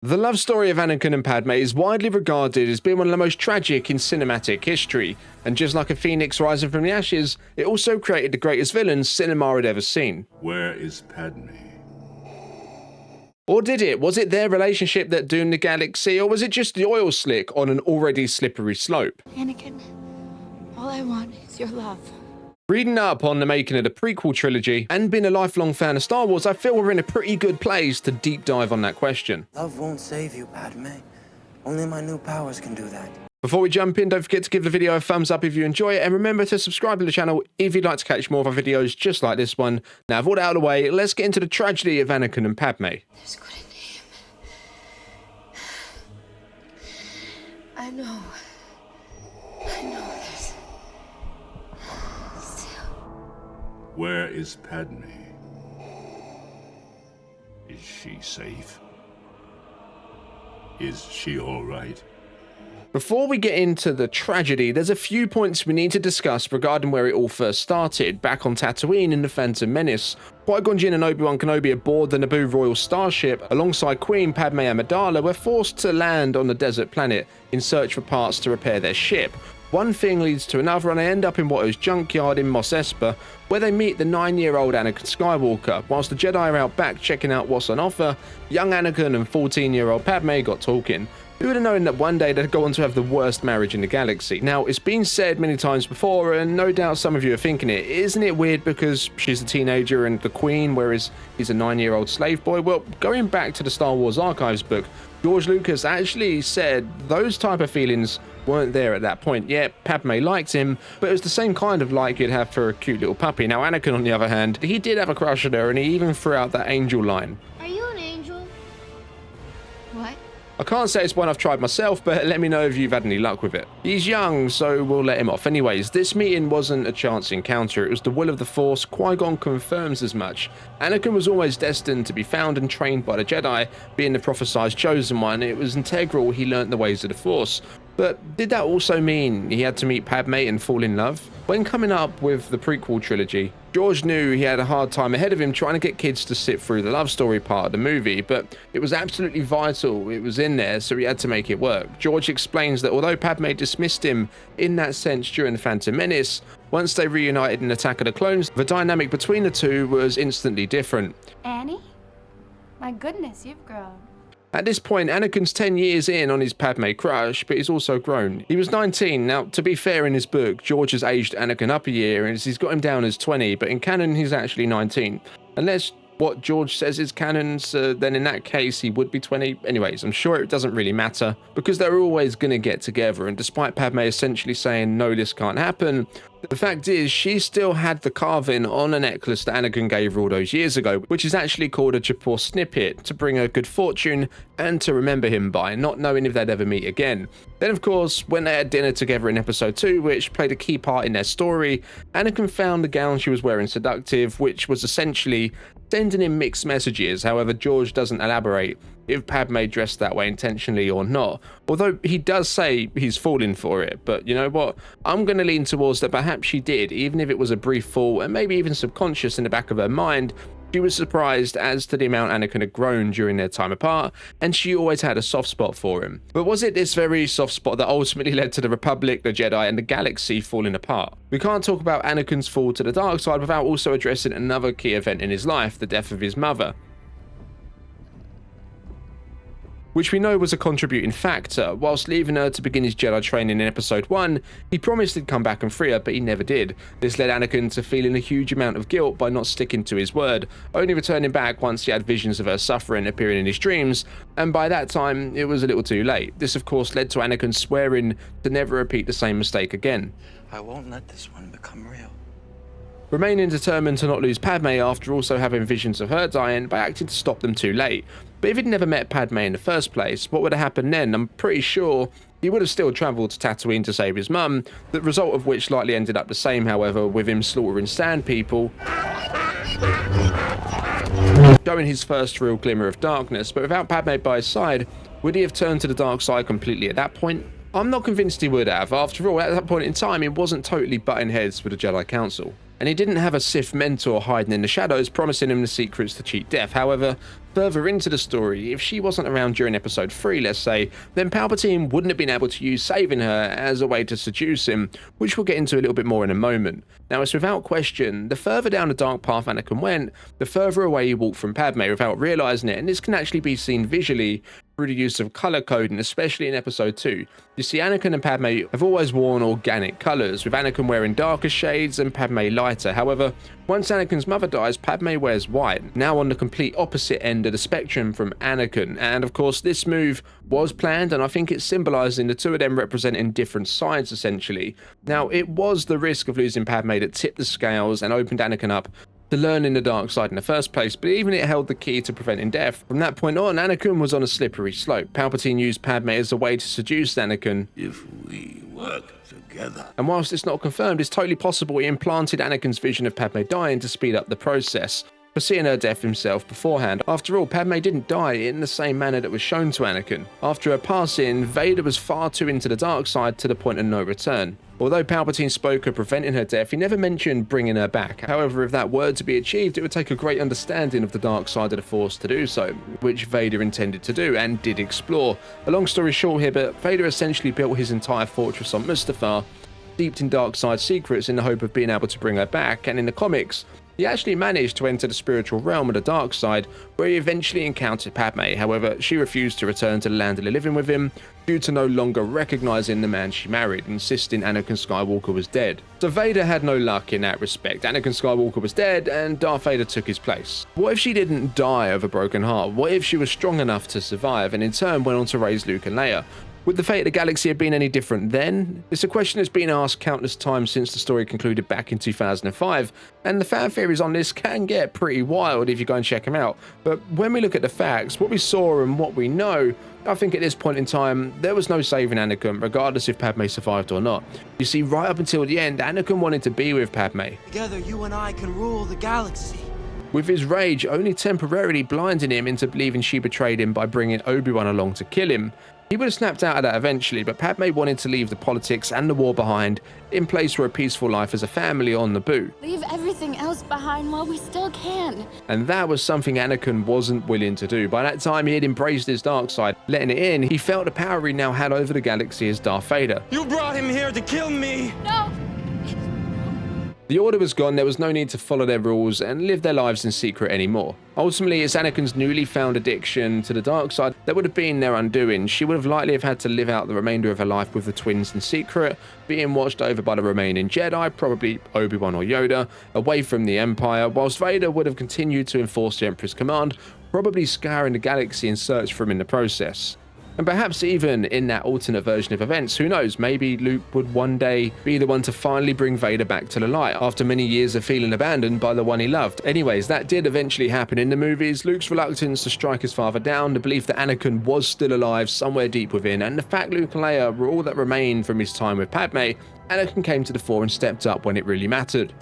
The love story of Anakin and Padme is widely regarded as being one of the most tragic in cinematic history, and just like a phoenix rising from the ashes, it also created the greatest villains cinema had ever seen. Where is Padme? Or did it? Was it their relationship that doomed the galaxy, or was it just the oil slick on an already slippery slope? Anakin, all I want is your love. Reading up on the making of the prequel trilogy, and being a lifelong fan of Star Wars, I feel we're in a pretty good place to deep dive on that question. Love won't save you, Padme. Only my new powers can do that. Before we jump in, don't forget to give the video a thumbs up if you enjoy it, and remember to subscribe to the channel if you'd like to catch more of our videos just like this one. Now, with all that out of the way, let's get into the tragedy of Anakin and Padme. There's good in him. I know this. Still. Where is Padme? Is she safe? Is she all right? Before we get into the tragedy, there's a few points we need to discuss regarding where it all first started, back on Tatooine in The Phantom Menace. Qui-Gon Jinn and Obi-Wan Kenobi aboard the Naboo Royal Starship, alongside Queen Padme Amidala, were forced to land on the desert planet in search for parts to repair their ship. One thing leads to another, and they end up in Watto's junkyard in Mos Espa, where they meet the 9-year-old Anakin Skywalker. Whilst the Jedi are out back checking out what's on offer, young Anakin and 14-year-old Padme got talking. Who would have known that one day they'd go on to have the worst marriage in the galaxy? Now, it's been said many times before, and no doubt some of you are thinking it. Isn't it weird because she's a teenager and the queen, whereas he's a 9-year-old slave boy? Well, going back to the Star Wars Archives book, George Lucas actually said those type of feelings weren't there at that point. Yeah, Padme liked him, but it was the same kind of like you'd have for a cute little puppy. Now, Anakin, on the other hand, he did have a crush on her, and he even threw out that angel line. Are you an angel? What? I can't say it's one I've tried myself, but let me know if you've had any luck with it. He's young, so we'll let him off. Anyways, this meeting wasn't a chance encounter, it was the will of the Force. Qui-Gon confirms as much. Anakin was always destined to be found and trained by the Jedi, being the prophesied chosen one. It was integral he learnt the ways of the Force. But did that also mean he had to meet Padme and fall in love? When coming up with the prequel trilogy, George knew he had a hard time ahead of him trying to get kids to sit through the love story part of the movie, but it was absolutely vital. It was in there, so he had to make it work. George explains that although Padme dismissed him in that sense during The Phantom Menace, once they reunited in Attack of the Clones, the dynamic between the two was instantly different. Annie? My goodness, you've grown. At this point, Anakin's 10 years in on his Padme crush, but he's also grown. He was 19. Now, to be fair, in his book, George has aged Anakin up a year, and he's got him down as 20, but in canon, he's actually 19. Unless what George says is canon, so then in that case, he would be 20. Anyways, I'm sure it doesn't really matter, because they're always going to get together, and despite Padme essentially saying, no, this can't happen, the fact is, she still had the carving on a necklace that Anakin gave her all those years ago, which is actually called a Jaipur snippet, to bring her good fortune and to remember him by, not knowing if they'd ever meet again. Then, of course, when they had dinner together in episode 2, which played a key part in their story, Anakin found the gown she was wearing seductive, which was essentially sending him mixed messages. However, George doesn't elaborate if Padme dressed that way intentionally or not, although he does say he's falling for it. But you know what, I'm going to lean towards that perhaps she did, even if it was a brief fall and maybe even subconscious in the back of her mind. She was surprised as to the amount Anakin had grown during their time apart, and she always had a soft spot for him. But was it this very soft spot that ultimately led to the Republic, the Jedi, and the galaxy falling apart? We can't talk about Anakin's fall to the dark side without also addressing another key event in his life, the death of his mother, which we know was a contributing factor. Whilst leaving her to begin his Jedi training in episode 1, he promised he'd come back and free her, but he never did. This led Anakin to feeling a huge amount of guilt by not sticking to his word, only returning back once he had visions of her suffering appearing in his dreams, and by that time, it was a little too late. This of course led to Anakin swearing to never repeat the same mistake again. I won't let this one become real. Remaining determined to not lose Padme after also having visions of her dying by acting to stop them too late. But if he'd never met Padme in the first place, what would have happened then? I'm pretty sure he would have still travelled to Tatooine to save his mum, the result of which likely ended up the same, however, with him slaughtering sand people, showing his first real glimmer of darkness. But without Padme by his side, would he have turned to the dark side completely at that point? I'm not convinced he would have. After all, at that point in time, he wasn't totally butting heads with the Jedi Council. and he didn't have a Sith mentor hiding in the shadows promising him the secrets to cheat death. However, Further into the story, if she wasn't around during episode 3, let's say, then Palpatine wouldn't have been able to use saving her as a way to seduce him, which we'll get into a little bit more in a moment. Now, it's without question, the further down the dark path Anakin went, the further away he walked from Padme without realizing it, and this can actually be seen visually through the use of color coding, especially in episode 2. You see, Anakin and Padme have always worn organic colors, with Anakin wearing darker shades and Padme lighter. However, once Anakin's mother dies, Padme wears white, now on the complete opposite end of the spectrum from Anakin. And of course, this move was planned, and I think it's symbolizing the two of them representing different sides essentially. Now, it was the risk of losing Padme that tipped the scales and opened Anakin up to learning the dark side in the first place, but even it held the key to preventing death. From that point on, Anakin was on a slippery slope. Palpatine used Padme as a way to seduce Anakin. If we work together. And whilst it's not confirmed, it's totally possible he implanted Anakin's vision of Padme dying to speed up the process, foreseeing her death himself beforehand. After all, Padme didn't die in the same manner that was shown to Anakin. After her passing, Vader was far too into the dark side to the point of no return. Although Palpatine spoke of preventing her death, he never mentioned bringing her back. However, if that were to be achieved, it would take a great understanding of the dark side of the Force to do so, which Vader intended to do and did explore. A long story short here, but Vader essentially built his entire fortress on Mustafar, steeped in dark side secrets in the hope of being able to bring her back, and in the comics, he actually managed to enter the spiritual realm of the dark side, where he eventually encountered Padme. However, she refused to return to the land of the living with him due to no longer recognizing the man she married, insisting Anakin Skywalker was dead. So Vader had no luck in that respect. Anakin Skywalker was dead, and Darth Vader took his place. What if she didn't die of a broken heart? What if she was strong enough to survive, and in turn went on to raise Luke and Leia? Would the fate of the galaxy have been any different then? It's a question that's been asked countless times since the story concluded back in 2005, and the fan theories on this can get pretty wild if you go and check them out. But when we look at the facts, what we saw and what we know, I think at this point in time, there was no saving Anakin, regardless if Padme survived or not. You see, right up until the end, Anakin wanted to be with Padme. Together, you and I can rule the galaxy. With his rage only temporarily blinding him into believing she betrayed him by bringing Obi-Wan along to kill him. He would have snapped out of that eventually, but Padme wanted to leave the politics and the war behind, in place for a peaceful life as a family on Naboo. Leave everything else behind while we still can. And that was something Anakin wasn't willing to do. By that time, he had embraced his dark side. Letting it in, he felt the power he now had over the galaxy as Darth Vader. You brought him here to kill me! No! The Order was gone, there was no need to follow their rules and live their lives in secret anymore. Ultimately, it's Anakin's newly found addiction to the dark side that would have been their undoing. She would have likely have had to live out the remainder of her life with the twins in secret, being watched over by the remaining Jedi, probably Obi-Wan or Yoda, away from the Empire, whilst Vader would have continued to enforce the Emperor's command, probably scouring the galaxy in search for him in the process. And perhaps even in that alternate version of events, who knows, maybe Luke would one day be the one to finally bring Vader back to the light after many years of feeling abandoned by the one he loved. Anyways, that did eventually happen in the movies. Luke's reluctance to strike his father down, the belief that Anakin was still alive somewhere deep within, and the fact Luke and Leia were all that remained from his time with Padme, Anakin came to the fore and stepped up when it really mattered.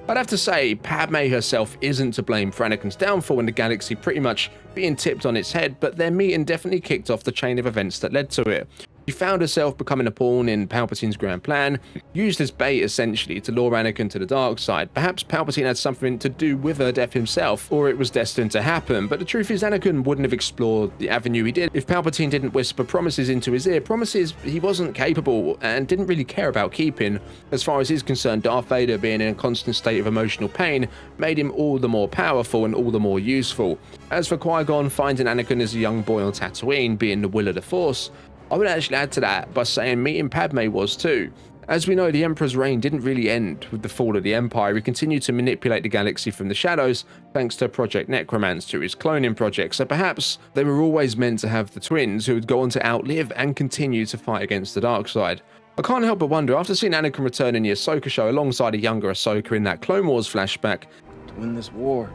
I'd have to say, Padme herself isn't to blame for Anakin's downfall and the galaxy pretty much being tipped on its head, but their meeting definitely kicked off the chain of events that led to it. She found herself becoming a pawn in Palpatine's grand plan, used as bait essentially to lure Anakin to the dark side. Perhaps Palpatine had something to do with her death himself, or it was destined to happen, but the truth is Anakin wouldn't have explored the avenue he did if Palpatine didn't whisper promises into his ear, promises he wasn't capable and didn't really care about keeping. As far as he's concerned, Darth Vader being in a constant state of emotional pain made him all the more powerful and all the more useful. As for Qui-Gon finding Anakin as a young boy on Tatooine being the will of the Force, I would actually add to that by saying meeting Padme was too. As we know, the Emperor's reign didn't really end with the fall of the Empire. He continued to manipulate the galaxy from the shadows thanks to Project Necromance, his cloning project, so perhaps they were always meant to have the twins who would go on to outlive and continue to fight against the dark side. I can't help but wonder, after seeing Anakin return in the Ahsoka show alongside a younger Ahsoka in that Clone Wars flashback, To win this war,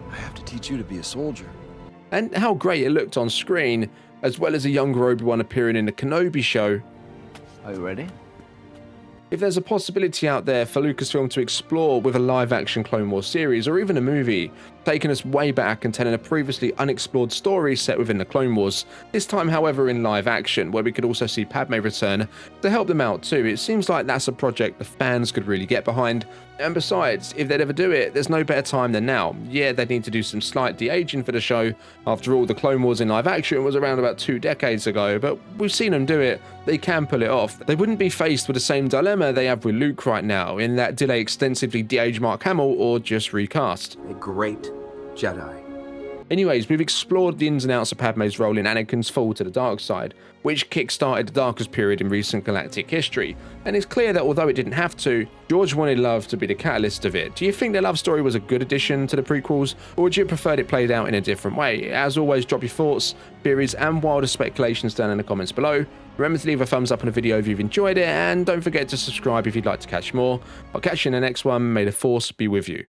I have to teach you to be a soldier. and how great it looked on screen, as well as a younger Obi-Wan appearing in the Kenobi show. Are you ready? If there's a possibility out there for Lucasfilm to explore with a live-action Clone Wars series or even a movie, taking us way back and telling a previously unexplored story set within the Clone Wars, this time however in live action, where we could also see Padme return to help them out too. It seems like that's a project the fans could really get behind, and besides, if they'd ever do it, there's no better time than now. Yeah, they'd need to do some slight de-aging for the show, after all the Clone Wars in live action was around about 2 decades ago, but we've seen them do it, they can pull it off. They wouldn't be faced with the same dilemma they have with Luke right now, in that do they extensively de-age Mark Hamill or just recast? A great Jedi. Anyways, we've explored the ins and outs of Padme's role in Anakin's fall to the dark side, which kick-started the darkest period in recent galactic history, and it's clear that although it didn't have to, George wanted love to be the catalyst of it. Do you think the love story was a good addition to the prequels, or would you have preferred it played out in a different way? As always, drop your thoughts, theories and wilder speculations down in the comments below. Remember to leave a thumbs up on the video if you've enjoyed it, and don't forget to subscribe if you'd like to catch more. I'll catch you in the next one. May the Force be with you.